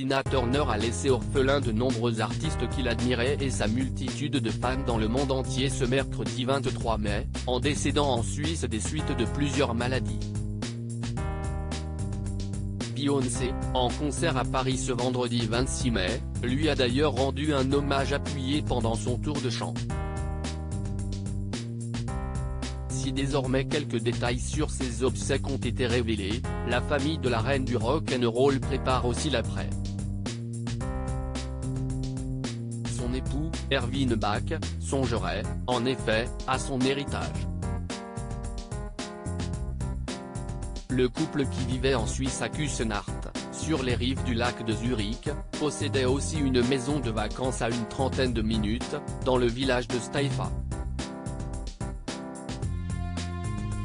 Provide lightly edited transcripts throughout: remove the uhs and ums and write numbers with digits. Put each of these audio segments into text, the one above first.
Tina Turner a laissé orphelin de nombreux artistes qu'il admirait et sa multitude de fans dans le monde entier ce mercredi 23 mai, en décédant en Suisse des suites de plusieurs maladies. Beyoncé, en concert à Paris ce vendredi 26 mai, lui a d'ailleurs rendu un hommage appuyé pendant son tour de chant. Si désormais quelques détails sur ses obsèques ont été révélés, la famille de la reine du rock'n'roll prépare aussi l'après. Son époux, Erwin Bach, songerait, en effet, à son héritage. Le couple qui vivait en Suisse à Küsnacht, sur les rives du lac de Zurich, possédait aussi une maison de vacances à une trentaine de minutes, dans le village de Staffa.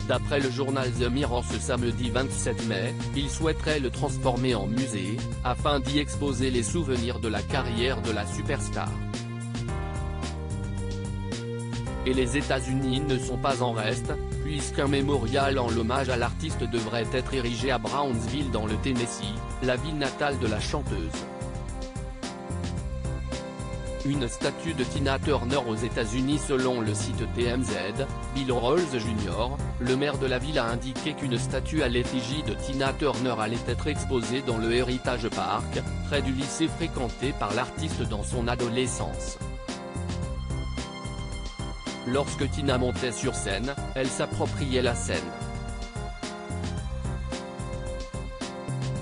D'après le journal The Mirror ce samedi 27 mai, il souhaiterait le transformer en musée, afin d'y exposer les souvenirs de la carrière de la superstar. Et les États-Unis ne sont pas en reste, puisqu'un mémorial en l'hommage à l'artiste devrait être érigé à Brownsville dans le Tennessee, la ville natale de la chanteuse. Une statue de Tina Turner aux États-Unis selon le site TMZ, Bill Rawls Jr., le maire de la ville a indiqué qu'une statue à l'effigie de Tina Turner allait être exposée dans le Heritage Park, près du lycée fréquenté par l'artiste dans son adolescence. Lorsque Tina montait sur scène, elle s'appropriait la scène.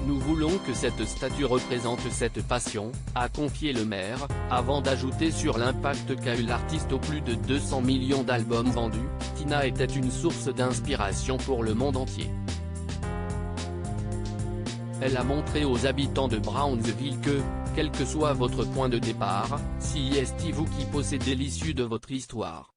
Nous voulons que cette statue représente cette passion, a confié le maire, avant d'ajouter sur l'impact qu'a eu l'artiste aux plus de 200 millions d'albums vendus, Tina était une source d'inspiration pour le monde entier. Elle a montré aux habitants de Brownsville que, quel que soit votre point de départ, si est vous qui possédez l'issue de votre histoire.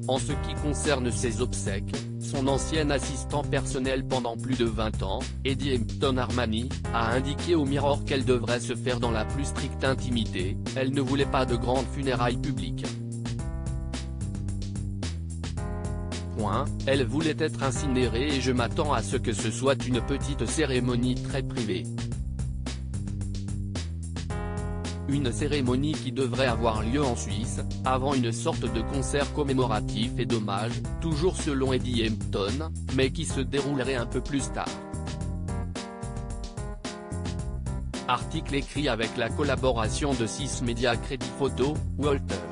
En ce qui concerne ses obsèques, son ancien assistant personnel pendant plus de 20 ans, Eddie Hampton Armani, a indiqué au Mirror qu'elle devrait se faire dans la plus stricte intimité, elle ne voulait pas de grandes funérailles publiques. Elle voulait être incinérée et je m'attends à ce que ce soit une petite cérémonie très privée. Une cérémonie qui devrait avoir lieu en Suisse, avant une sorte de concert commémoratif et d'hommage, toujours selon Eddie Hampton, mais qui se déroulerait un peu plus tard. Article écrit avec la collaboration de 6 médias Crédit Photo, Walter.